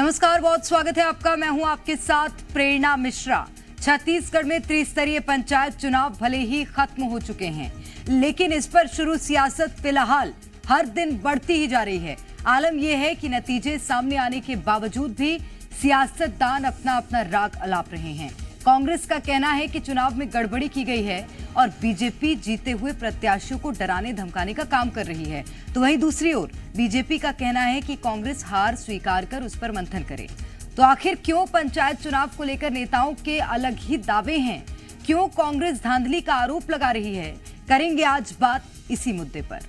नमस्कार, बहुत स्वागत है आपका। मैं हूं आपके साथ प्रेरणा मिश्रा। छत्तीसगढ़ में त्रिस्तरीय पंचायत चुनाव भले ही खत्म हो चुके हैं, लेकिन इस पर शुरू सियासत फिलहाल हर दिन बढ़ती ही जा रही है। आलम यह है कि नतीजे सामने आने के बावजूद भी सियासतदान अपना अपना राग अलाप रहे हैं। कांग्रेस का कहना है कि चुनाव में गड़बड़ी की गई है और बीजेपी जीते हुए प्रत्याशियों को डराने धमकाने का काम कर रही है, तो वहीं दूसरी ओर बीजेपी का कहना है कि कांग्रेस हार स्वीकार कर उस पर मंथन करे। तो आखिर क्यों पंचायत चुनाव को लेकर नेताओं के अलग ही दावे हैं? क्यों कांग्रेस धांधली का आरोप लगा रही है? करेंगे आज बात इसी मुद्दे पर।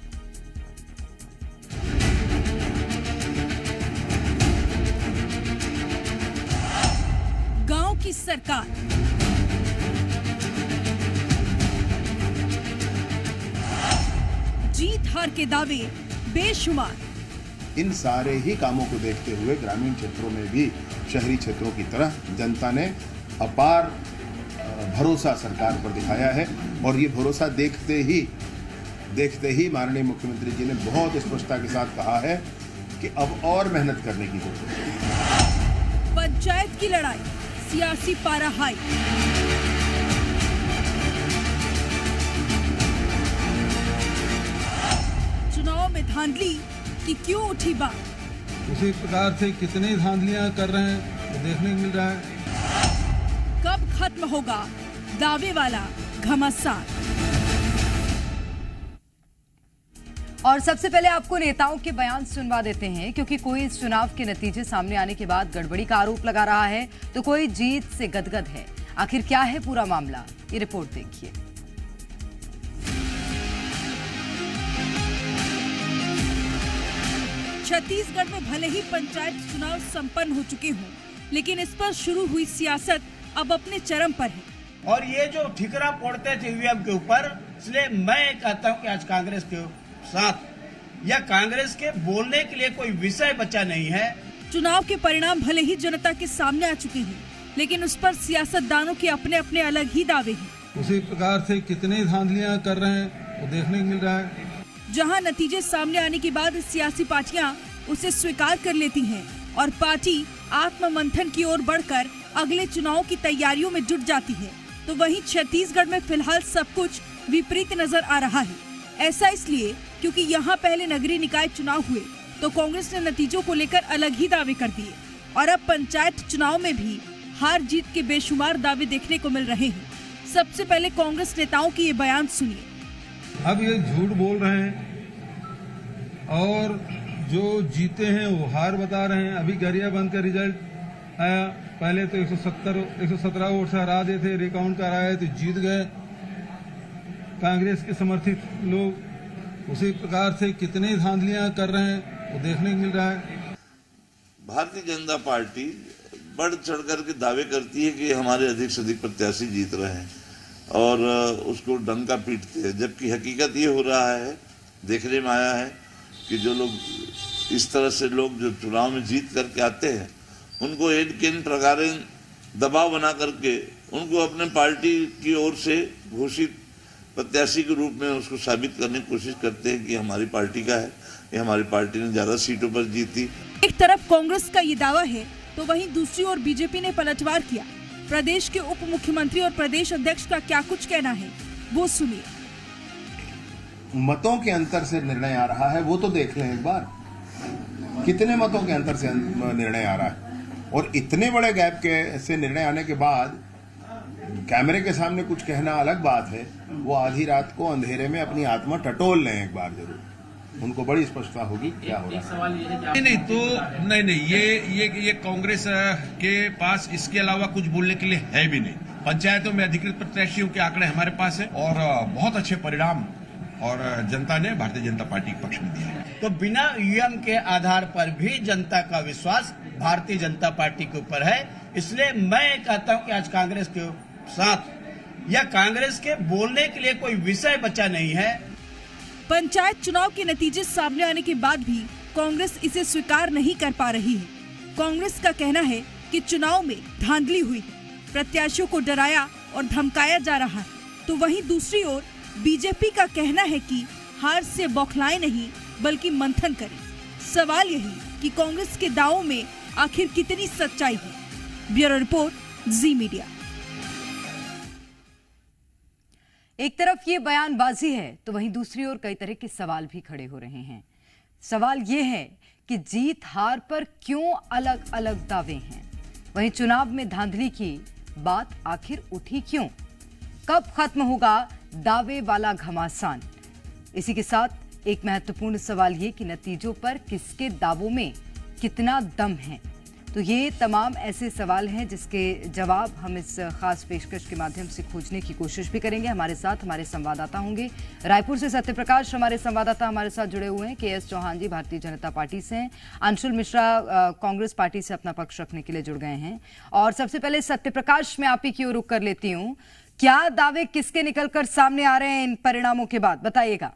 गांव की सरकार, जीत हार के दावे बेशुमार। इन सारे ही कामों को देखते हुए ग्रामीण क्षेत्रों में भी शहरी क्षेत्रों की तरह जनता ने अपार भरोसा सरकार पर दिखाया है और ये भरोसा देखते ही माननीय मुख्यमंत्री जी ने बहुत स्पष्टता के साथ कहा है कि अब और मेहनत करने की जरूरत है। पंचायत की लड़ाई, सियासी पारा हाई। चुनाव में धांधली की क्यों उठी बात? उसी प्रकार से कितनी धांधलियां कर रहे हैं वो देखने को मिल रहा है। कब खत्म होगा दावे वाला घमासान? और सबसे पहले आपको नेताओं के बयान सुनवा देते हैं, क्योंकि कोई इस चुनाव के नतीजे सामने आने के बाद गड़बड़ी का आरोप लगा रहा है, तो कोई जीत से गदगद है। आखिर क्या है पूरा मामला, ये रिपोर्ट देखिए। छत्तीसगढ़ में भले ही पंचायत चुनाव संपन्न हो चुके हों, लेकिन इस पर शुरू हुई सियासत अब अपने चरम पर है। और ये जो ठिकरा फोड़ते थे ईवीएम के ऊपर, इसलिए मैं कहता हूं कि आज कांग्रेस के साथ या कांग्रेस के बोलने के लिए कोई विषय बचा नहीं है। चुनाव के परिणाम भले ही जनता के सामने आ चुके हैं, लेकिन उस पर सियासतदानों के अपने अपने अलग ही दावे हैं। उसी प्रकार से कितनी धांधलियां कर रहे हैं वो देखने को मिल रहा है। जहां नतीजे सामने आने के बाद सियासी पार्टियां उसे स्वीकार कर लेती हैं और पार्टी आत्ममंथन की ओर बढ़कर अगले चुनाव की तैयारियों में जुट जाती है, तो वहीं छत्तीसगढ़ में फिलहाल सब कुछ विपरीत नजर आ रहा है। ऐसा इसलिए क्योंकि यहां पहले नगरीय निकाय चुनाव हुए तो कांग्रेस ने नतीजों को लेकर अलग ही दावे कर दिए और अब पंचायत चुनाव में भी हार जीत के बेशुमार दावे देखने को मिल रहे हैं। सबसे पहले कांग्रेस नेताओं की ये बयान सुनिए। अब ये झूठ बोल रहे हैं और जो जीते हैं वो हार बता रहे हैं। अभी गरियाबंद का रिजल्ट आया, पहले तो 117 वोट से हरा देते थे, रिकाउंट कराया तो जीत गए कांग्रेस के समर्थित लोग। उसी प्रकार से कितनी धांधलियां कर रहे हैं वो देखने को मिल रहा है। भारतीय जनता पार्टी बढ़ चढ़ करके दावे करती है कि हमारे अधिक से अधिक प्रत्याशी जीत रहे हैं और उसको डंका पीटते हैं, जबकि हकीकत ये हो रहा है, देखने में आया है कि जो लोग इस तरह से लोग जो चुनाव में जीत करके आते हैं उनको इन प्रकार दबाव बना करके उनको अपने पार्टी की ओर से घोषित प्रत्याशी के रूप में उसको साबित करने की कोशिश करते हैं कि हमारी पार्टी का है, ये हमारी पार्टी ने ज्यादा सीटों पर जीती। एक तरफ कांग्रेस का ये दावा है तो वहीं दूसरी ओर बीजेपी ने पलटवार किया। प्रदेश के उप मुख्यमंत्री और प्रदेश अध्यक्ष का क्या कुछ कहना है, वो सुनिए। मतों के अंतर से निर्णय आ रहा है, वो तो देख लें एक बार, कितने मतों के अंतर से निर्णय आ रहा है। और इतने बड़े गैप के से निर्णय आने के बाद कैमरे के सामने कुछ कहना अलग बात है, वो आधी रात को अंधेरे में अपनी आत्मा टटोल लें एक बार जरूर, उनको बड़ी स्पष्टता होगी क्या हो रहा है। नहीं, ये कांग्रेस के पास इसके अलावा कुछ बोलने के लिए है भी नहीं। पंचायतों में अधिकृत प्रत्याशियों के आंकड़े हमारे पास है और बहुत अच्छे परिणाम और जनता ने भारतीय जनता पार्टी के पक्ष में दिया है। तो बिना ईवीएम के आधार पर भी जनता का विश्वास भारतीय जनता पार्टी के ऊपर है, इसलिए मैं कहता हूं कि आज कांग्रेस के साथ या कांग्रेस के बोलने के लिए कोई विषय बचा नहीं है। पंचायत चुनाव के नतीजे सामने आने के बाद भी कांग्रेस इसे स्वीकार नहीं कर पा रही है। कांग्रेस का कहना है कि चुनाव में धांधली हुई है, प्रत्याशियों को डराया और धमकाया जा रहा है, तो वहीं दूसरी ओर बीजेपी का कहना है कि हार से बौखलाए नहीं बल्कि मंथन करें। सवाल यही कि कांग्रेस के दावों में आखिर कितनी सच्चाई है। ब्यूरो रिपोर्ट, जी मीडिया। एक तरफ ये बयानबाजी है तो वहीं दूसरी ओर कई तरह के सवाल भी खड़े हो रहे हैं। सवाल ये है कि जीत हार पर क्यों अलग अलग दावे हैं। वहीं चुनाव में धांधली की बात आखिर उठी क्यों? कब खत्म होगा दावे वाला घमासान? इसी के साथ एक महत्वपूर्ण सवाल ये कि नतीजों पर किसके दावों में कितना दम है। तो ये तमाम ऐसे सवाल हैं जिसके जवाब हम इस खास पेशकश के माध्यम से खोजने की कोशिश भी करेंगे। हमारे साथ हमारे संवाददाता होंगे। रायपुर से सत्यप्रकाश हमारे संवाददाता हमारे साथ जुड़े हुए हैं। के.एस. चौहान जी भारतीय जनता पार्टी से हैं। अंशुल मिश्रा कांग्रेस पार्टी से अपना पक्ष रखने के लिए जुड़ गए हैं। और सबसे पहले सत्यप्रकाश, मैं आप ही की ओर रुख कर लेती हूँ। क्या दावे किसके निकलकर सामने आ रहे हैं इन परिणामों के बाद, बताइएगा।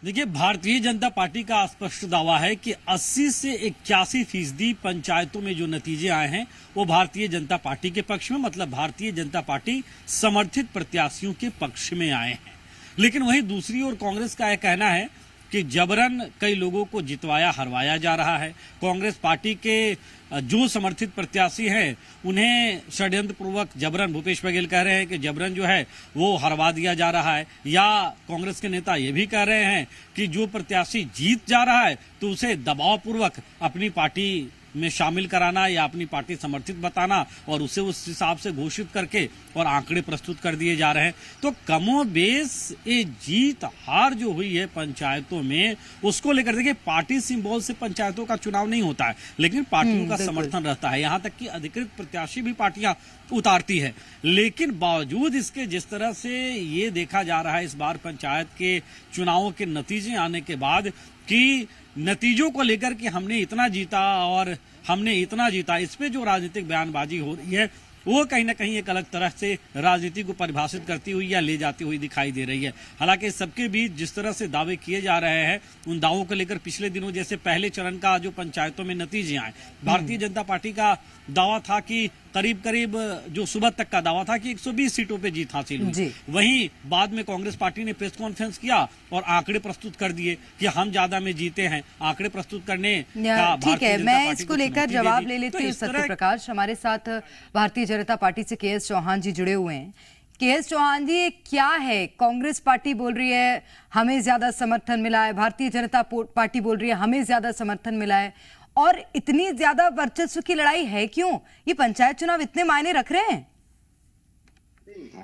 देखिए, भारतीय जनता पार्टी का स्पष्ट दावा है कि 80 से 81% पंचायतों में जो नतीजे आए हैं वो भारतीय जनता पार्टी के पक्ष में, मतलब भारतीय जनता पार्टी समर्थित प्रत्याशियों के पक्ष में आए हैं। लेकिन वहीं दूसरी ओर कांग्रेस का यह कहना है कि जबरन कई लोगों को जितवाया हरवाया जा रहा है। कांग्रेस पार्टी के जो समर्थित प्रत्याशी हैं उन्हें षड्यंत्र पूर्वक जबरन, भूपेश बघेल कह रहे हैं कि जबरन जो है वो हरवा दिया जा रहा है। या कांग्रेस के नेता ये भी कह रहे हैं कि जो प्रत्याशी जीत जा रहा है तो उसे दबाव पूर्वक अपनी पार्टी में शामिल कराना या अपनी पार्टी समर्थित बताना और उसे उस हिसाब से घोषित करके और आंकड़े प्रस्तुत कर दिए जा रहे हैं। तो कमोबेश ये जीत हार जो हुई है पंचायतों में, उसको लेकर देखिए, पार्टी सिंबल से पंचायतों का चुनाव नहीं होता है, लेकिन पार्टियों का समर्थन रहता है। यहाँ तक कि अधिकृत प्रत्याशी भी पार्टियां उतारती है। लेकिन बावजूद इसके जिस तरह से ये देखा जा रहा है इस बार पंचायत के चुनावों के नतीजे आने के बाद कि नतीजों को लेकर कि हमने इतना जीता और हमने इतना जीता, इस पे जो राजनीतिक बयानबाजी हो रही है वो कहीं ना कहीं एक अलग तरह से राजनीति को परिभाषित करती हुई या ले जाती हुई दिखाई दे रही है। हालांकि सबके बीच जिस तरह से दावे किए जा रहे हैं, उन दावों को लेकर पिछले दिनों जैसे पहले चरण का जो पंचायतों में नतीजे आए, भारतीय जनता पार्टी का दावा था कि करीब करीब जो सुबह तक का दावा था कि 120 सीटों पे जीत हासिल हुई। वहीं बाद में कांग्रेस पार्टी ने प्रेस कॉन्फ्रेंस किया और आंकड़े प्रस्तुत कर दिए कि हम ज्यादा में जीते हैं। आंकड़े प्रस्तुत करने का ठीक है, मैं इसको लेकर जवाब ले लेती हूँ। सत्यप्रकाश, हमारे साथ भारतीय जनता पार्टी से के.एस. चौहान जी जुड़े हुए हैं। के.एस. चौहान जी, ये क्या है? कांग्रेस पार्टी बोल रही है हमें ज्यादा समर्थन मिला है, भारतीय जनता पार्टी बोल रही है हमें ज्यादा समर्थन मिला है, और इतनी ज्यादा वर्चस्व की लड़ाई है क्यों? ये पंचायत चुनाव इतने मायने रख रहे हैं?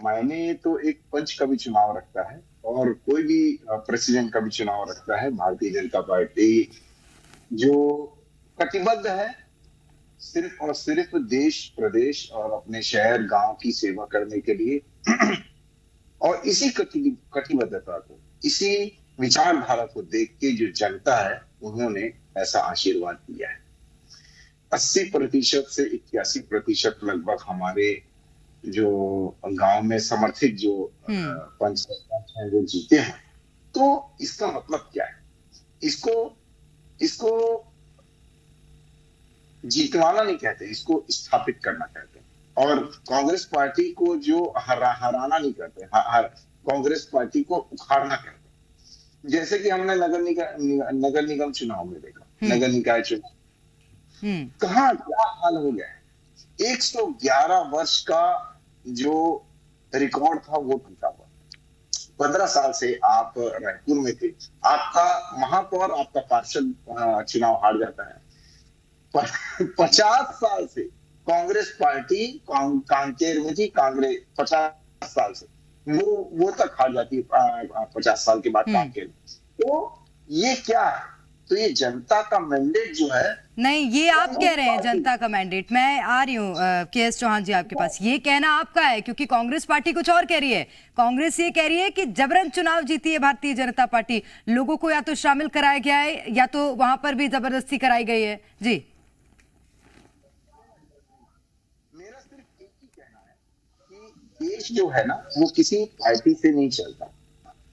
मायने तो एक पंच का भी चुनाव रखता है और कोई भी प्रेसिडेंट का भी चुनाव रखता है। भारतीय जनता पार्टी जो कटिबद्ध है सिर्फ और सिर्फ देश, प्रदेश और अपने शहर गांव की सेवा करने के लिए और इसी कटिबद्धता को, इसी विचारधारा को देख के जो जनता है उन्होंने ऐसा आशीर्वाद दिया है। 80% से 81% लगभग हमारे जो गांव में समर्थित जो पंच सरपंच हैं वो जीते हैं। तो इसका मतलब क्या है? इसको जीतवाना नहीं कहते, इसको स्थापित करना कहते हैं। और कांग्रेस पार्टी को जो हराना नहीं कहते, कांग्रेस पार्टी को उखाड़ना कहते हैं। जैसे कि हमने नगर निगम चुनाव में देखा, नगर निकाय चुनाव कहाँ क्या हाल हो गया है। 111 वर्ष का जो रिकॉर्ड था वो टूटा हुआ। 15 साल से आप रायपुर में थे, आपका महापौर, आपका पार्षद चुनाव हार जाता है। 50 साल से कांग्रेस पार्टी कांकेर में थी, कांग्रेस 50 साल से वो तक हार जाती है 50 साल के बाद कांकेर। तो ये क्या है? तो ये जनता का मैंडेट जो है, नहीं, ये आप कह रहे हैं जनता का मैंडेट। मैं आ रही हूँ के.एस. चौहान जी आपके पास। ये कहना आपका है, क्योंकि कांग्रेस पार्टी कुछ और कह रही है। कांग्रेस ये कह रही है कि जबरन चुनाव जीती है भारतीय जनता पार्टी, लोगों को या तो शामिल कराया गया है या तो वहां पर भी जबरदस्ती कराई गई है। जी, मेरा सिर्फ एक ही कहना है कि देश जो है ना वो किसी पार्टी से नहीं चलता,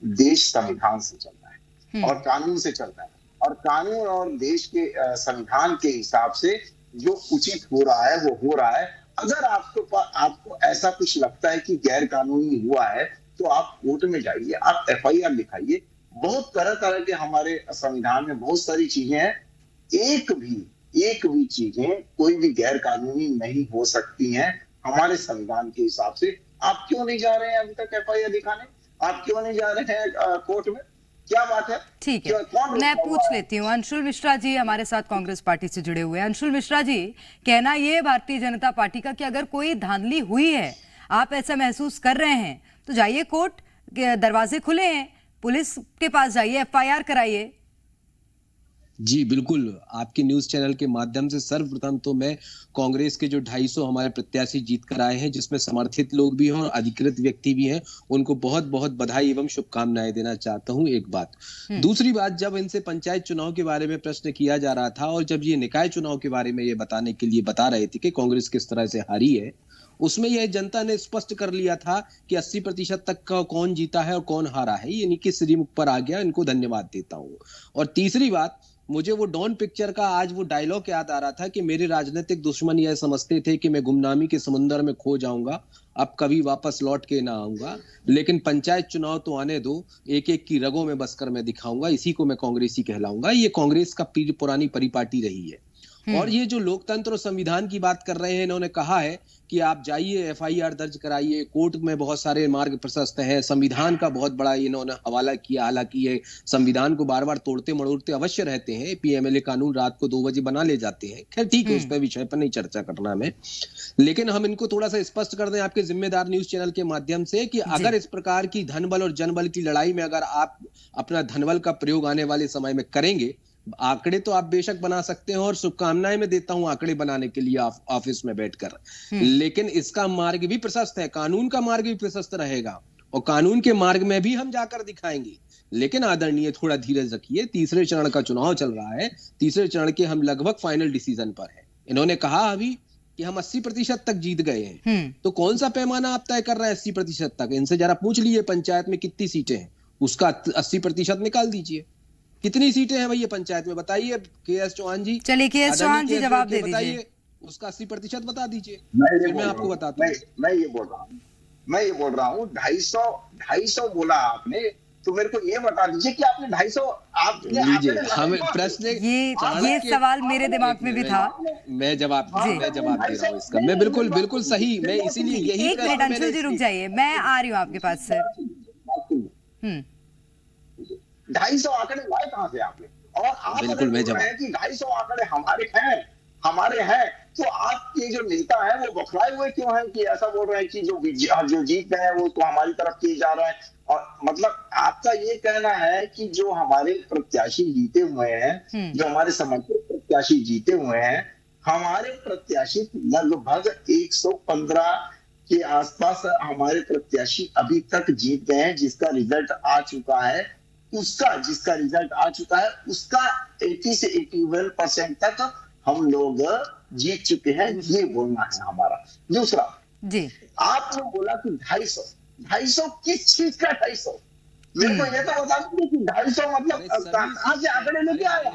देश संविधान से चलता है और कानून से चलता है। और कानून और देश के संविधान के हिसाब से जो उचित हो रहा है वो हो रहा है। अगर आपको ऐसा कुछ लगता है कि गैर कानूनी हुआ है तो आप कोर्ट में जाइए, आप FIR लिखाइए। बहुत तरह तरह के हमारे संविधान में बहुत सारी चीजें हैं, एक भी चीजें कोई भी गैर कानूनी नहीं हो सकती हैं हमारे संविधान के हिसाब से। आप क्यों नहीं जा रहे हैं अभी तक FIR दिखाने? आप क्यों नहीं जा रहे हैं कोर्ट में? क्या बात है? ठीक है, मैं पूछ लेती हूँ। अंशुल मिश्रा जी हमारे साथ कांग्रेस पार्टी से जुड़े हुए हैं। अंशुल मिश्रा जी, कहना ये है भारतीय जनता पार्टी का कि अगर कोई धांधली हुई है, आप ऐसा महसूस कर रहे हैं, तो जाइए कोर्ट, दरवाजे खुले हैं, पुलिस के पास जाइए, FIR कराइए। जी बिल्कुल, आपके न्यूज चैनल के माध्यम से सर्वप्रथम तो मैं कांग्रेस के जो 250 हमारे प्रत्याशी जीत कर आए हैं, जिसमें समर्थित लोग भी हैं और अधिकृत व्यक्ति भी हैं, उनको बहुत बहुत बधाई एवं शुभकामनाएं देना चाहता हूं। एक बात। दूसरी बात, जब इनसे पंचायत चुनाव के बारे में प्रश्न किया जा रहा था और जब ये निकाय चुनाव के बारे में ये बताने के लिए बता रहे थे कि कांग्रेस किस तरह से हारी है, उसमें यह जनता ने स्पष्ट कर लिया था कि 80% तक का कौन जीता है और कौन हारा है, ये इनकी श्रीमुख पर आ गया। इनको धन्यवाद देता हूं। और तीसरी बात, मुझे वो डॉन पिक्चर का आज वो डायलॉग याद आ रहा था कि मेरे राजनीतिक दुश्मन यह समझते थे कि मैं गुमनामी के समुद्र में खो जाऊंगा, अब कभी वापस लौट के ना आऊंगा, लेकिन पंचायत चुनाव तो आने दो, एक एक की रगों में बसकर मैं दिखाऊंगा, इसी को मैं कांग्रेसी कहलाऊंगा। ये कांग्रेस का पुरानी परिपाटी रही है। और ये जो लोकतंत्र और संविधान की बात कर रहे हैं, इन्होंने कहा है कि आप जाइए FIR दर्ज कराइए, कोर्ट में बहुत सारे मार्ग प्रशस्त हैं, संविधान का बहुत बड़ा इन्होंने हवाला किया। हालांकि ये संविधान को बार बार तोड़ते मड़ोड़ते अवश्य रहते हैं, PMLA कानून रात को 2 बजे बना ले जाते हैं। खैर ठीक है, उस पर विषय पर नहीं चर्चा करना मैं, लेकिन हम इनको थोड़ा सा स्पष्ट कर दें आपके जिम्मेदार न्यूज चैनल के माध्यम से कि अगर इस प्रकार की धनबल और जनबल की लड़ाई में अगर आप अपना धनबल का प्रयोग आने वाले समय में करेंगे, आंकड़े तो आप बेशक बना सकते हैं और शुभकामनाएं मैं देता हूं आंकड़े बनाने के लिए ऑफिस में बैठकर, लेकिन इसका मार्ग भी प्रशस्त है, कानून का मार्ग भी प्रशस्त रहेगा और कानून के मार्ग में भी हम जाकर दिखाएंगे। लेकिन आदरणीय, थोड़ा धीरज रखिए, तीसरे चरण का चुनाव चल रहा है, तीसरे चरण के हम लगभग फाइनल डिसीजन पर है। इन्होंने कहा अभी कि हम 80% तक जीत गए हैं, तो कौन सा पैमाना आप तय कर रहे हैं 80% तक? इनसे जरा पूछ लीजिए पंचायत में कितनी सीटें हैं, उसका 80% निकाल दीजिए। कितनी सीटें हैं भैया पंचायत में, बताइए KS चौहान जी। चलिए KS चौहान जी जवाब दे दीजिए, उसका 80% बता दीजिए, फिर मैं आपको बताता हूँ। मैं ये बोल रहा हूँ 250 बोला आपने, तो मेरे को ये बता दीजिए कि आपने 250 हमें प्रश्न ये सवाल मेरे दिमाग में भी था। मैं जवाब दे रहा हूँ इसका, मैं बिल्कुल सही, मैं इसीलिए यही। एक मिनट अंशुल जी रुक जाइए, मैं आ रही हूँ आपके पास सर। 250 आंकड़े लाए कहां से आपने? और आप बिल्कुल मैं जवाब कि 250 आंकड़े हमारे हैं, तो आपके जो नेता है वो बखलाए हुए क्यों हैं कि ऐसा बोल रहे हैं कि जो जीत गए हैं वो तो हमारी तरफ किए जा रहे हैं? और मतलब आपका ये कहना है कि जो हमारे प्रत्याशी जीते हुए हैं, जो हमारे समर्थित प्रत्याशी जीते हुए हैं, हमारे प्रत्याशी लगभग 115 के आसपास हमारे प्रत्याशी अभी तक जीत गए हैं, जिसका रिजल्ट आ चुका है, जिसका रिजल्ट आ चुका है उसका 80 से 81% तक हम लोग जीत चुके हैं, ये बोलना है हमारा। दूसरा जी, आपने बोला कि 250 किस चीज का 250? मेरे को ये तो बता दीजिए कि 250 मतलब कहां से आंकड़े लेके आया?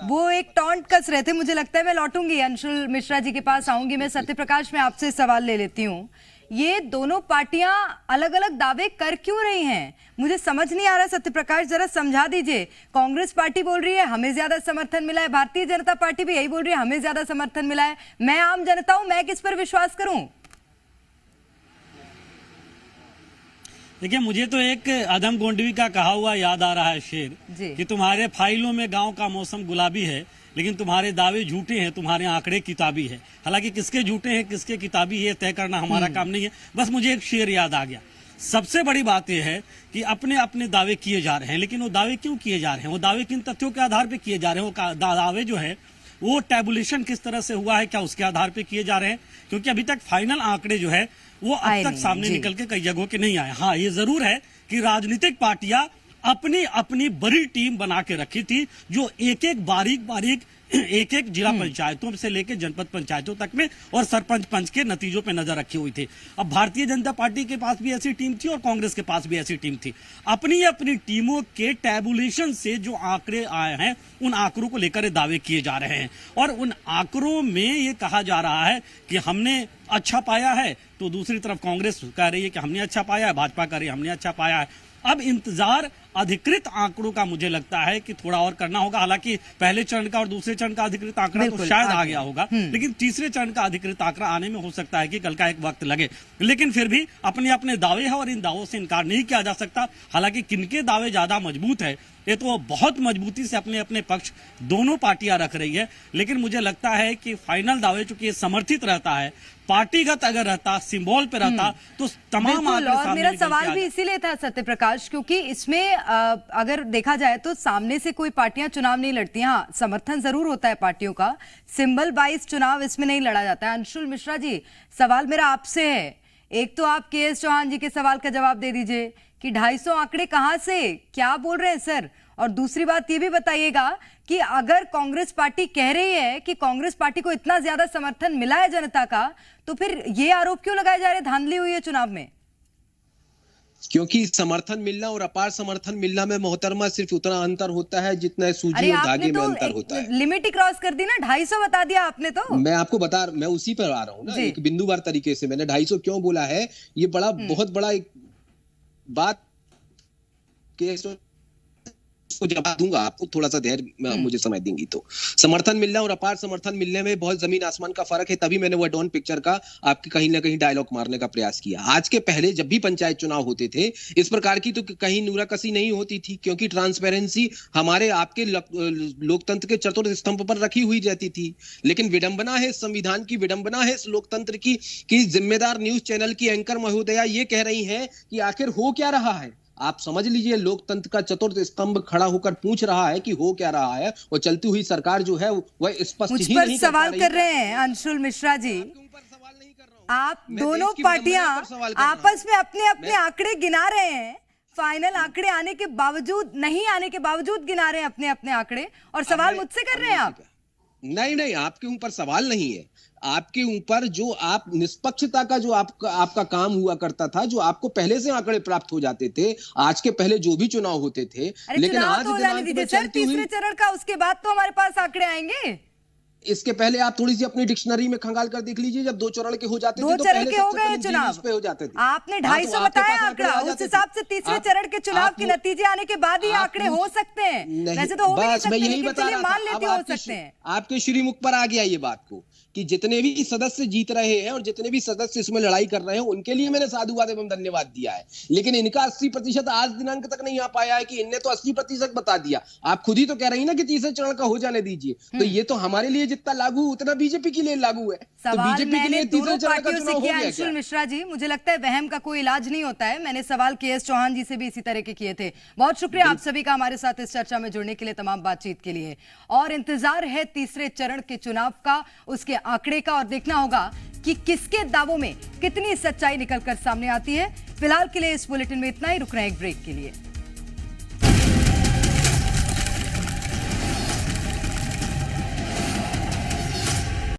वो एक टॉन्ट कस रहे थे, मुझे लगता है। मैं लौटूंगी अंशुल मिश्रा जी के पास आऊंगी। मैं सत्य प्रकाश में आपसे सवाल ले लेती हूँ। ये दोनों पार्टियां अलग अलग दावे कर क्यों रही हैं? मुझे समझ नहीं आ रहा। सत्य प्रकाश जरा समझा दीजिए। कांग्रेस पार्टी बोल रही है हमें ज्यादा समर्थन मिला है, भारतीय जनता पार्टी भी यही बोल रही है हमें ज्यादा समर्थन मिला है। मैं आम जनता हूं, मैं किस पर विश्वास करूं? देखिए, मुझे तो एक अदम गोंडवी का कहा हुआ याद आ रहा है शेर कि तुम्हारे फाइलों में गांव का मौसम गुलाबी है, लेकिन तुम्हारे दावे झूठे हैं, तुम्हारे आंकड़े किताबी है। हालांकि किसके झूठे हैं किसके किताबी है तय करना हमारा काम नहीं है। बस मुझे एक शेर याद आ गया। सबसे बड़ी बात यह है कि अपने अपने दावे किए जा रहे हैं, लेकिन वो दावे क्यों किए जा रहे हैं? वो दावे किन तथ्यों के आधार पर किए जा रहे हैं? वो दावे जो है वो टैबुलेशन किस तरह से हुआ है, क्या उसके आधार पर किए जा रहे हैं? क्योंकि अभी तक फाइनल आंकड़े जो है वो अब तक सामने निकल के कई जगहों के नहीं आए। हाँ, ये जरूर है कि राजनीतिक पार्टियां अपनी अपनी बड़ी टीम बना के रखी थी, जो एक एक बारीक एक एक जिला पंचायतों से लेकर जनपद पंचायतों तक में और सरपंच पंच के नतीजों पे नजर रखी हुई थी। अब भारतीय जनता पार्टी के पास भी ऐसी टीम थी और कांग्रेस के पास भी ऐसी टीम थी। अपनी अपनी टीमों के टैबुलेशन से जो आंकड़े आए हैं उन आंकड़ों को लेकर दावे किए जा रहे हैं और उन आंकड़ों में ये कहा जा रहा है कि हमने अच्छा पाया है, तो दूसरी तरफ कांग्रेस कह रही है कि हमने अच्छा पाया है, भाजपा कह रही है हमने अच्छा पाया है। अब इंतजार अधिकृत आंकड़ों का मुझे लगता है कि थोड़ा और करना होगा। हालांकि पहले चरण का और दूसरे चरण का अधिकृत आंकड़ा तो शायद आ गया होगा, लेकिन तीसरे चरण का अधिकृत आंकड़ा आने में हो सकता है कि कल का एक वक्त लगे। लेकिन फिर भी अपने अपने दावे हैं और इन दावों से इनकार नहीं किया जा सकता। हालांकि किनके दावे ज्यादा मजबूत है ये तो बहुत मजबूती से अपने अपने पक्ष दोनों पार्टियां रख रही है, लेकिन मुझे लगता है कि फाइनल दावे चूंकि ये समर्थित रहता है, पार्टीगत अगर रहता, सिंबल पे रहता तो तमाम और मेरा सवाल भी इसीलिए था सत्य प्रकाश, क्योंकि इसमें अगर देखा जाए तो सामने से कोई पार्टियां चुनाव नहीं लड़ती। हाँ, समर्थन जरूर होता है पार्टियों का, सिंबल वाइज चुनाव इसमें नहीं लड़ा जाता है। अंशुल मिश्रा जी, सवाल मेरा आपसे है, एक तो आप के.एस. चौहान जी के सवाल का जवाब दे दीजिए कि 250 आंकड़े कहां से, क्या बोल रहे हैं सर? और दूसरी बात ये भी बताइएगा कि अगर कांग्रेस पार्टी कह रही है कि कांग्रेस पार्टी को इतना ज्यादा समर्थन मिला है जनता का, तो फिर ये आरोप क्यों लगाए जा रहे हैं धांधली हुई है चुनाव में? क्योंकि समर्थन मिलना और अपार समर्थन मिलना में मोहतरमा सिर्फ उतना अंतर होता है जितना सूजी और धागे में अंतर होता है। लिमिट ही क्रॉस कर दी ना, 250 बता दिया आपने तो। मैं उसी पर आ रहा हूँ ना, एक बिंदुवार तरीके से मैंने 250 क्यों बोला है, ये बहुत बड़ा एक बात के को जवाब दूंगा आपको, थोड़ा सा धैर्य मुझे समय देंगी तो। समर्थन मिलना और अपार समर्थन मिलने में बहुत जमीन आसमान का फर्क है, तभी मैंने वो डॉन पिक्चर का आपके कहीं ना कहीं डायलॉग मारने का प्रयास किया। आज के पहले जब भी पंचायत चुनाव होते थे इस प्रकार की तो कहीं नूराकसी नहीं होती थी, क्योंकि ट्रांसपेरेंसी हमारे आपके लोकतंत्र के चतुर्थ स्तंभ पर रखी हुई रहती थी। लेकिन विडंबना है, संविधान की विडंबना है इस लोकतंत्र की कि जिम्मेदार न्यूज चैनल की एंकर महोदया ये कह रही है कि आखिर हो क्या रहा है। आप समझ लीजिए, लोकतंत्र का चतुर्थ स्तंभ खड़ा होकर पूछ रहा है कि हो क्या रहा है, और चलती हुई सरकार जो है वह स्पष्ट ही नहीं सवाल कर रहे हैं। अंशुल मिश्रा जी, आप दोनों पार्टियां आपस में अपने अपने आंकड़े गिना रहे हैं, फाइनल आंकड़े आने के बावजूद, नहीं आने के बावजूद गिना रहे हैं अपने अपने आंकड़े, और सवाल मुझसे कर रहे हैं आप। नहीं, आपके ऊपर सवाल नहीं है, आपके ऊपर जो आप निष्पक्षता का जो आपका काम हुआ करता था, जो आपको पहले से आंकड़े प्राप्त हो जाते थे आज के पहले जो भी चुनाव होते थे। लेकिन आज तीसरे चरण का, उसके बाद तो हमारे पास आंकड़े आएंगे। इसके पहले आप थोड़ी सी अपनी डिक्शनरी में खंगाल कर देख लीजिए, जब 2 चरण के हो जाते थे, 2 चरण के हो गए चुनाव पे हो जाते थे। आपने 250 बताया आंकड़ा, उस हिसाब से तीसरे चरण के चुनाव के नतीजे आने के बाद ही आंकड़े हो सकते हैं, वैसे तो हो भी नहीं सकते, लेकिन चलिए मान लेते हो सकते हैं। आपके श्रीमुख पर आ गया ये बात को कि जितने भी सदस्य जीत रहे हैं और जितने भी सदस्य इसमें लड़ाई कर रहे हैं उनके लिए मैंने साधुवाद एवं धन्यवाद दिया है, लेकिन इनका 80% आज दिनांक तक नहीं आ पाया है कि इनने तो 80% बता दिया। आप खुद ही तो कह रही ना कि तीसरे चरण का हो जाने दीजिए, तो ये तो हमारे लिए जितना लागू उतना बीजेपी के लिए लागू है। तो बीजेपी के लिए तीसरे चरण का चुनाव हो गया। अंशुल मिश्रा जी, मुझे लगता है वहम का कोई इलाज नहीं होता है। मैंने सवाल के.एस. चौहान जी से भी इसी तरह के किए थे। बहुत शुक्रिया आप सभी का हमारे साथ इस चर्चा में जुड़ने के लिए, तमाम बातचीत के लिए। और इंतजार है तीसरे चरण के चुनाव का, उसके आंकड़े का, और देखना होगा कि किसके दावों में कितनी सच्चाई निकलकर सामने आती है। फिलहाल के लिए इस बुलेटिन में इतना ही, रुक रहे हैं एक ब्रेक के लिए।